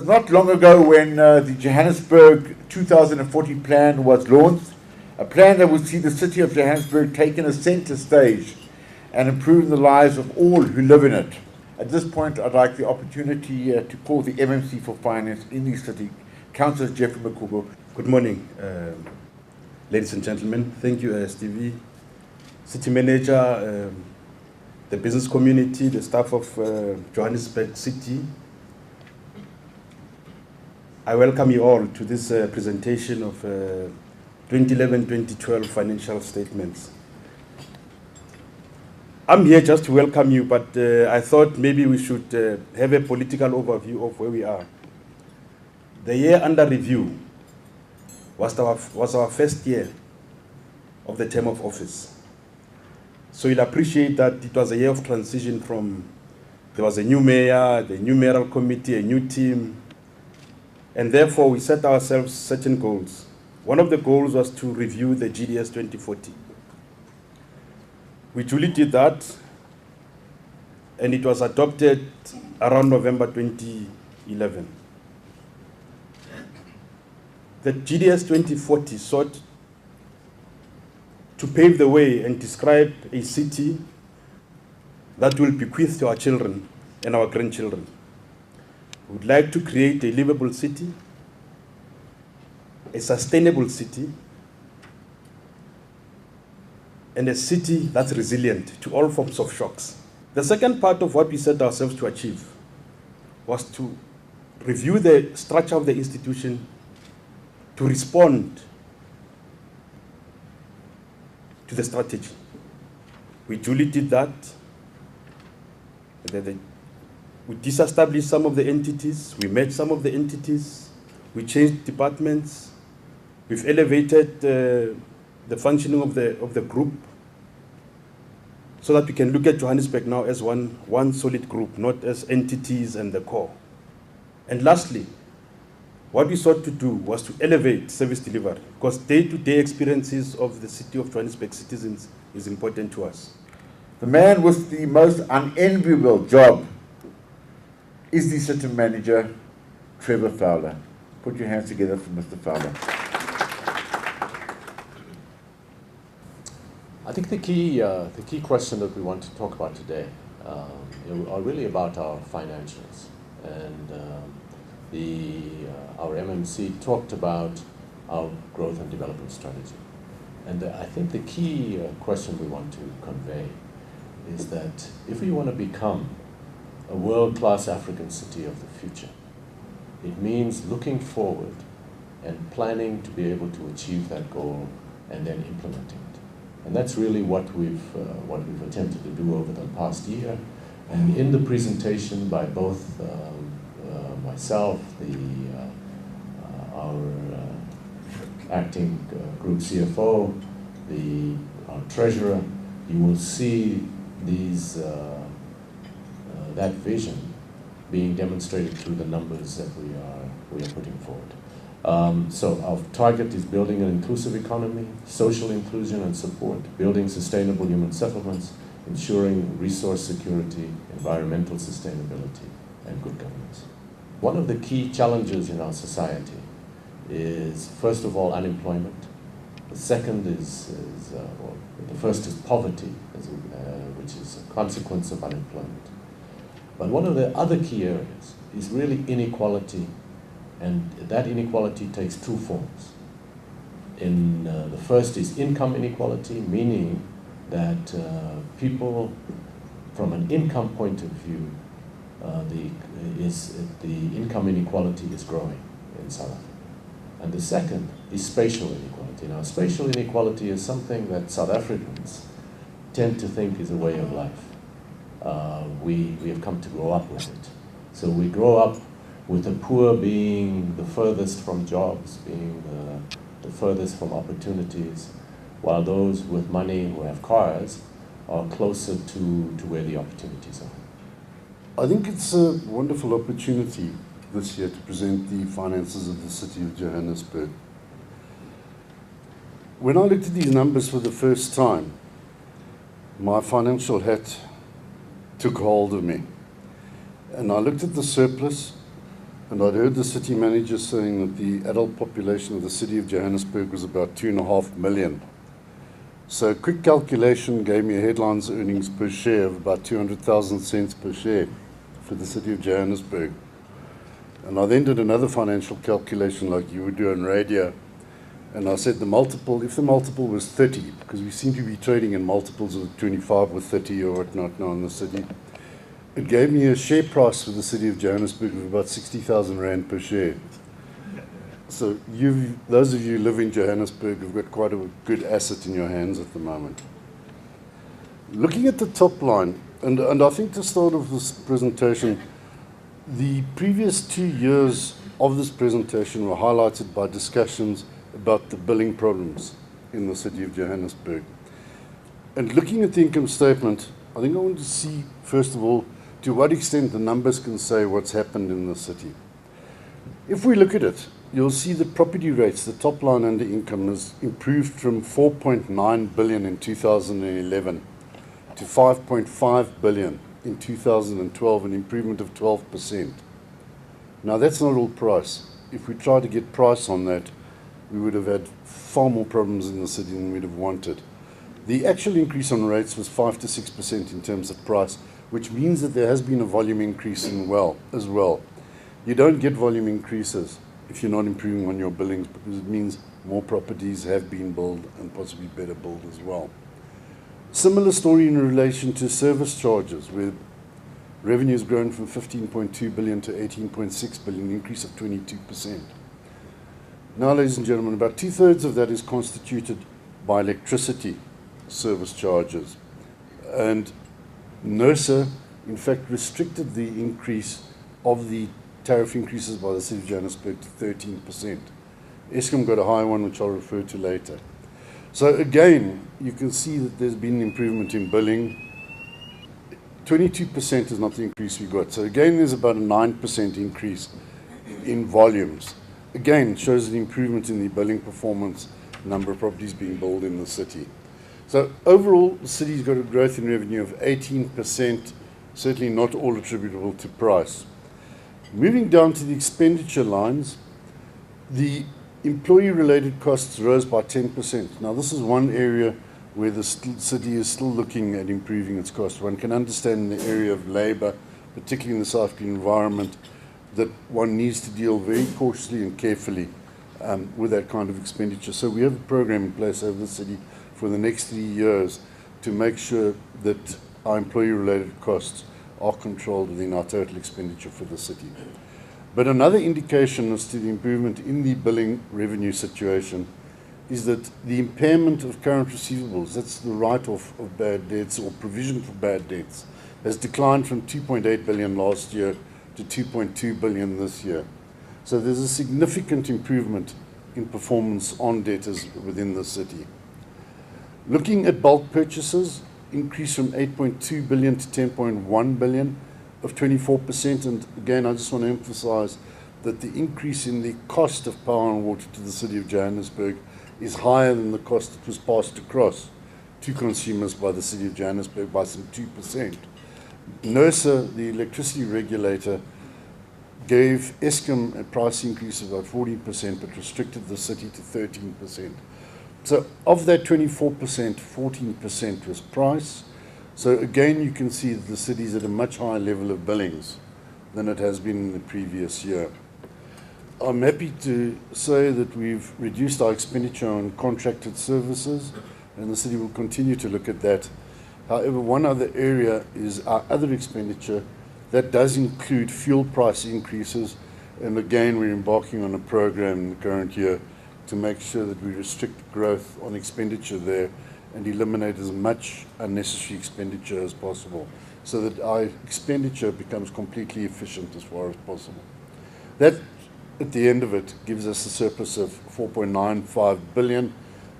not long ago when the Johannesburg 2040 plan was launched, a plan that would see the city of Johannesburg taking a centre stage and improving the lives of all who live in it. At this point, I'd like the opportunity to call the MMC for Finance in the city, Councillor Jeffrey Makubo. Good morning, ladies and gentlemen. Thank you, Stevie, City Manager, the business community, the staff of Johannesburg City. I welcome you all to this presentation of 2011-2012 financial statements. I'm here just to welcome you, but I thought maybe we should have a political overview of where we are. The year under review was our first year of the term of office. So you'll appreciate that it was a year of transition from, there was a new mayor, the new mayoral committee, a new team, and therefore we set ourselves certain goals. One of the goals was to review the GDS 2040. We duly did that, and it was adopted around November 2011. The GDS 2040 sought to pave the way and describe a city that will bequeath to our children and our grandchildren. We would like to create a livable city, a sustainable city, and a city that's resilient to all forms of shocks. The second part of what we set ourselves to achieve was to review the structure of the institution to respond to the strategy. We duly did that. We disestablished some of the entities, we merged some of the entities, we changed departments, we've elevated the functioning of the group so that we can look at Johannesburg now as one solid group, not as entities and the core. And lastly, what we sought to do was to elevate service delivery, because day-to-day experiences of the city of Johannesburg citizens is important to us. The man with the most unenviable job is the city manager, Trevor Fowler. Put your hands together for Mr. Fowler. I think the key question that we want to talk about today are really about our financials. And our MMC talked about our growth and development strategy. And I think the key question we want to convey is that if we want to become a world-class African city of the future, it means looking forward and planning to be able to achieve that goal and then implementing it. And that's really what we've attempted to do over the past year. And in the presentation by both myself, our acting group CFO, our treasurer, you will see that vision being demonstrated through the numbers that we are putting forward. So our target is building an inclusive economy, social inclusion and support, building sustainable human settlements, ensuring resource security, environmental sustainability, and good governance. One of the key challenges in our society is, first of all, unemployment. The second the first is poverty, which is a consequence of unemployment. But one of the other key areas is really inequality, and that inequality takes two forms. The first is income inequality, meaning that people, from an income point of view, the income inequality is growing in South Africa. And the second is spatial inequality. Now, spatial inequality is something that South Africans tend to think is a way of life. We have come to grow up with it. So we grow up with the poor being the furthest from jobs, being the furthest from opportunities, while those with money who have cars are closer to where the opportunities are. I think it's a wonderful opportunity this year to present the finances of the city of Johannesburg. When I looked at these numbers for the first time, my financial hat took hold of me. And I looked at the surplus, And I'd heard the city manager saying that the adult population of the city of Johannesburg was about 2.5 million. So a quick calculation gave me a headlines earnings per share of about 200,000 cents per share for the city of Johannesburg. And I then did another financial calculation like you would do on radio. And I said the multiple, if the multiple was 30, because we seem to be trading in multiples of 25 or 30 or whatnot now in the city, it gave me a share price for the city of Johannesburg of about 60,000 Rand per share. So those of you who live in Johannesburg have got quite a good asset in your hands at the moment. Looking at the top line, and I think to start off this presentation, the previous 2 years of this presentation were highlighted by discussions about the billing problems in the city of Johannesburg. And looking at the income statement, I think I want to see, first of all, to what extent the numbers can say what's happened in the city. If we look at it, you'll see that property rates, the top line under income, has improved from 4.9 billion in 2011 to 5.5 billion in 2012, an improvement of 12%. Now that's not all price. If we try to get price on that, we would have had far more problems in the city than we'd have wanted. The actual increase on rates was 5 to 6% in terms of price, which means that there has been a volume increase as well. You don't get volume increases if you're not improving on your billings, because it means more properties have been built and possibly better built as well. Similar story in relation to service charges, where revenue has grown from 15.2 billion to 18.6 billion, an increase of 22%. Now, ladies and gentlemen, about 2/3 of that is constituted by electricity service charges. And NERSA, in fact, restricted the increase of the tariff increases by the city of Johannesburg to 13%. Eskom got a higher one, which I'll refer to later. So again, you can see that there's been an improvement in billing. 22% is not the increase we got. So again, there's about a 9% increase in volumes. Again, it shows an improvement in the billing performance, number of properties being built in the city. So overall, the city's got a growth in revenue of 18%, certainly not all attributable to price. Moving down to the expenditure lines, the employee-related costs rose by 10%. Now, this is one area where the city is still looking at improving its costs. One can understand in the area of labor, particularly in the South African environment, that one needs to deal very cautiously and carefully with that kind of expenditure. So we have a program in place over the city for the next 3 years to make sure that our employee-related costs are controlled within our total expenditure for the city. But another indication as to the improvement in the billing revenue situation is that the impairment of current receivables, that's the write-off of bad debts or provision for bad debts, has declined from 2.8 billion last year to 2.2 billion this year. So there's a significant improvement in performance on debtors within the city. Looking at bulk purchases, increased from 8.2 billion to 10.1 billion of 24%. And again, I just want to emphasize that the increase in the cost of power and water to the city of Johannesburg is higher than the cost that was passed across to consumers by the city of Johannesburg by some 2%. NERSA, the electricity regulator, gave Eskom a price increase of about 14%, but restricted the city to 13%. So of that 24%, 14% was price. So again, you can see that the city's at a much higher level of billings than it has been in the previous year. I'm happy to say that we've reduced our expenditure on contracted services, and the city will continue to look at that. However, one other area is our other expenditure. That does include fuel price increases, and again, we're embarking on a program in the current year to make sure that we restrict growth on expenditure there and eliminate as much unnecessary expenditure as possible, so that our expenditure becomes completely efficient as far as possible. That, at the end of it, gives us a surplus of 4.95 billion.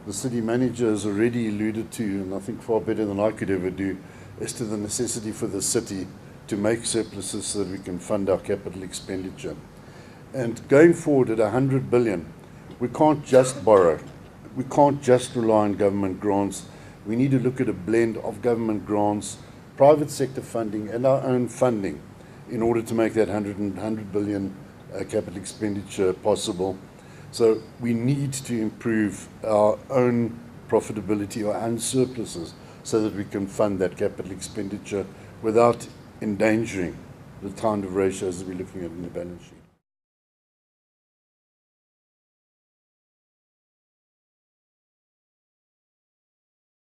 The city manager has already alluded to, and I think far better than I could ever do, as to the necessity for the city to make surpluses so that we can fund our capital expenditure. And going forward at 100 billion, we can't just borrow. We can't just rely on government grants. We need to look at a blend of government grants, private sector funding, and our own funding in order to make that 100 billion capital expenditure possible. So we need to improve our own profitability or own surpluses so that we can fund that capital expenditure without endangering the kind of ratios that we're looking at in the balance sheet.